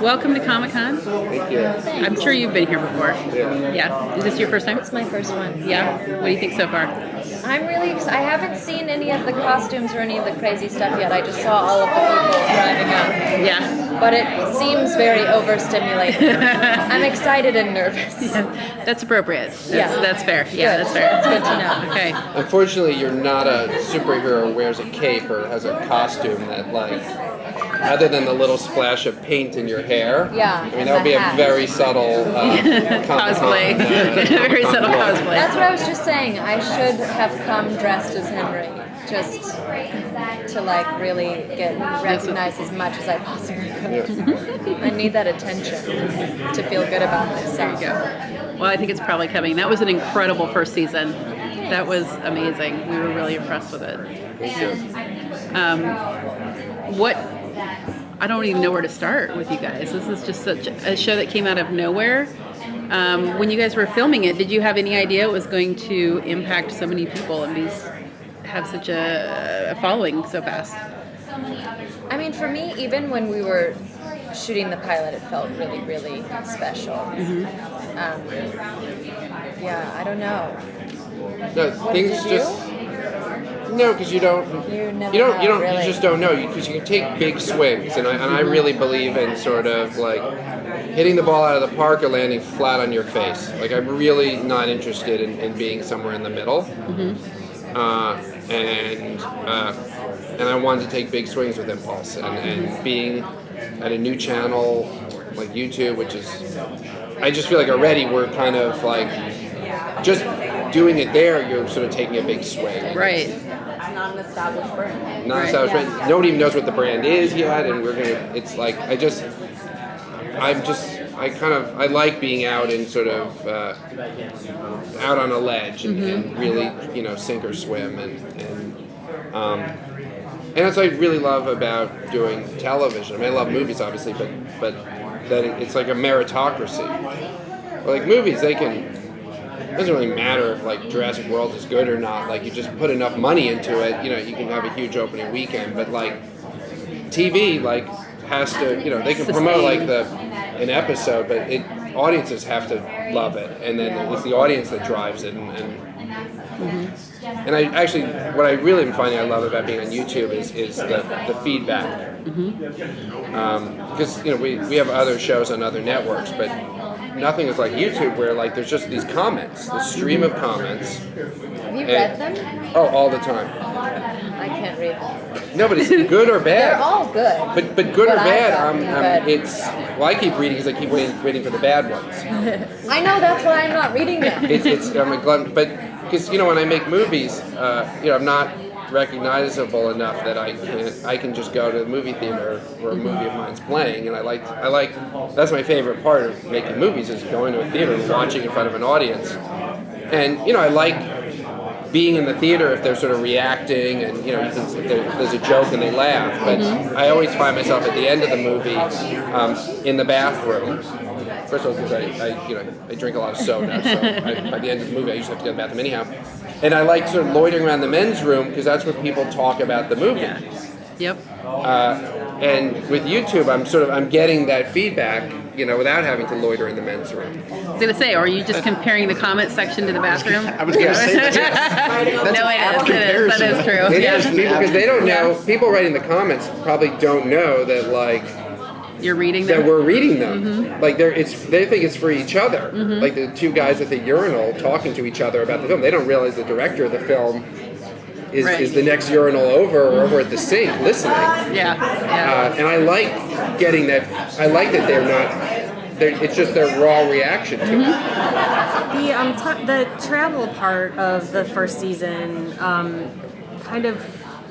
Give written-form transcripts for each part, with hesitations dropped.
Welcome to Comic-Con. Thank you. I'm sure you've been here before. Yeah. Yeah. Is this your first time? It's my first one. Yeah. What do you think so far? I'm really excited. I haven't seen any of the costumes or any of the crazy stuff yet. I just saw all of the people driving up. Yeah. But it seems very overstimulating. I'm excited and nervous. Yeah. That's appropriate. Yeah. That's fair. Yeah, Good. that's fair. That's good to know. Okay. Unfortunately, you're not a superhero who wears a cape or has a costume that, like, other than the little splash of paint in your hair. Yeah, I mean, and that would the be hat. a very subtle Cosplay. Very subtle cosplay. That's what I was just saying. I should have come dressed as Henry, just to like really get recognized as much as I possibly could. I need that attention to feel good about myself. There you go. Well, I think it's probably coming. That was an incredible first season. That was amazing. We were really impressed with it. What? I don't even know where to start with you guys. This is just such a show that came out of nowhere. When you guys were filming it, did you have any idea it was going to impact so many people and have such a following so fast? I mean, for me, even when we were shooting the pilot, it felt really, really special. Yeah, I don't know. No, things did you? just. No, because you don't. You never You don't. know, You don't. really. You just don't know. Because you can take big swings, and I really believe in sort of like hitting the ball out of the park or landing flat on your face. Like I'm really not interested in being somewhere in the middle. And I wanted to take big swings with Impulse, and being at a new channel like YouTube, which is, I just feel like already we're kind of like just doing it there. You're sort of taking a big swing. Right. It's not an established brand. Not established brand. Nobody even knows what the brand is yet, and we're gonna. It's like I like being out and sort of out on a ledge and really sink or swim and that's what I really love about doing television. I mean, I love movies obviously, but that it's like a meritocracy. Like movies, it doesn't really matter if like Jurassic World is good or not. Like you just put enough money into it, you can have a huge opening weekend. But like TV, like has to, they can promote like an episode, but audiences have to love it, and then it's the audience that drives it. And I actually, what I really am finding I love about being on YouTube is the feedback. Because we have other shows on other networks, but nothing is like YouTube where like there's just these comments, the stream of comments. Have you read them? Oh, all the time. I can't read them. No, but it's good or bad. They're all good. But good or But I bad, thought good. I keep reading because I keep waiting for the bad ones. I know, that's why I'm not reading them. I'm a glutton, but because when I make movies, I'm not recognizable enough that I can just go to the movie theater where a movie of mine's playing, and I like that's my favorite part of making movies is going to a theater and watching in front of an audience, and I like being in the theater if they're sort of reacting and if there's a joke and they laugh, but I always find myself at the end of the movie in the bathroom. First of all, because I drink a lot of soda, so by the end of the movie I usually have to go to the bathroom anyhow. And I like sort of loitering around the men's room because that's where people talk about the movie. Yeah. Yep. And with YouTube, I'm getting that feedback, without having to loiter in the men's room. I was gonna say, or are you just comparing the comment section to the bathroom? I was going to say that. No, it is. That is true. It Yeah. is, because they don't know. People writing the comments probably don't know that like. You're reading That them? we're reading them. Like they think it's for each other. Like the two guys at the urinal talking to each other about the film. They don't realize the director of the film is the next urinal over or over at the sink listening. Yeah. And I like getting that. I like that they're not. It's just their raw reaction to it. The travel part of the first season kind of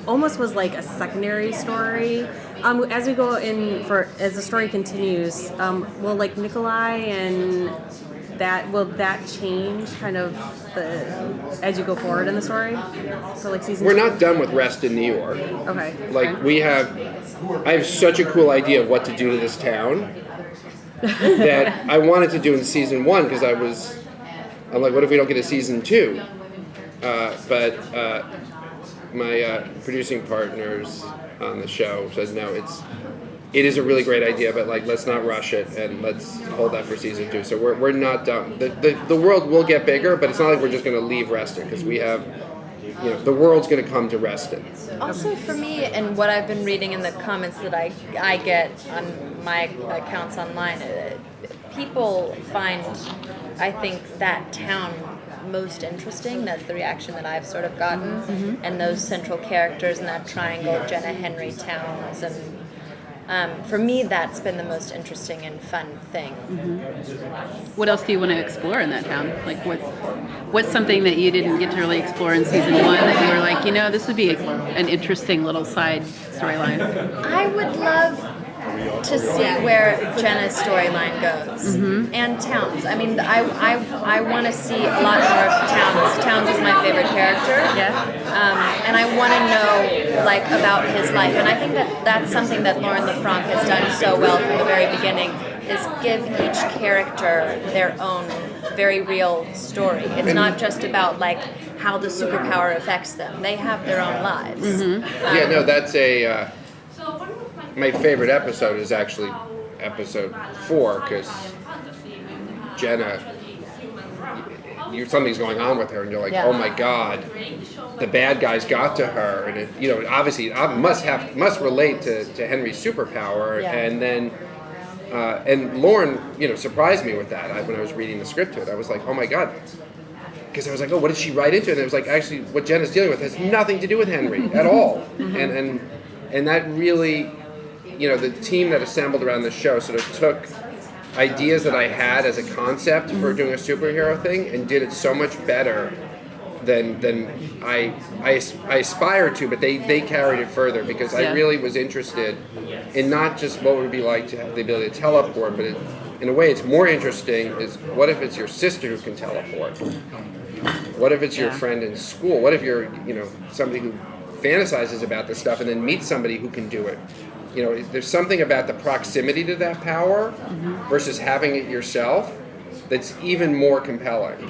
almost was like a secondary story. As we go as the story continues, will like Nikolai and will that change kind of as you go forward in the story? For like season We're 2? not done with Rest in New York. Okay. Like I have such a cool idea of what to do to this town that I wanted to do in season 1 because I'm like, what if we don't get a season 2? But my producing partners on the show says no, it is a really great idea, but like let's not rush it and let's hold that for season 2. So we're not done. The world will get bigger, but it's not like we're just going to leave Reston because we have, the world's going to come to Reston. Also, for me, and what I've been reading in the comments that I get on my accounts online, people find, I think, that town most interesting. That's the reaction that I've sort of gotten, and those central characters in that triangle, Jenna, Henry, Towns, and for me, that's been the most interesting and fun thing. What else do you want to explore in that town? Like, what's something that you didn't get to really explore in season 1 that you were like, this would be an interesting little side storyline? I would love to see where Jenna's storyline goes, and Towns. I mean, I want to see a lot more of Towns. Towns is my favorite character. And I want to know about his life. And I think that's something that Lauren LaFranc has done so well from the very beginning, is give each character their own very real story. It's not just about how the superpower affects them. They have their own lives. That's a. My favorite episode is actually episode 4 because Jenna, something's going on with her, and you're like, oh my God, the bad guys got to her, and it, obviously I must relate to Henry's superpower, and then and Lauren, surprised me with that when I was reading the script to it. I was like, oh my God. Because I was like, oh, what did she write into it? And it was like, actually, what Jenna's dealing with has nothing to do with Henry at all, and that really. The team that assembled around the show sort of took ideas that I had as a concept for doing a superhero thing and did it so much better than I aspired to, but they carried it further because I really was interested in not just what it would be like to have the ability to teleport, but in a way it's more interesting is what if it's your sister who can teleport? What if it's your friend in school? What if you're, somebody who fantasizes about this stuff and then meets somebody who can do it? There's something about the proximity to that power versus having it yourself that's even more compelling.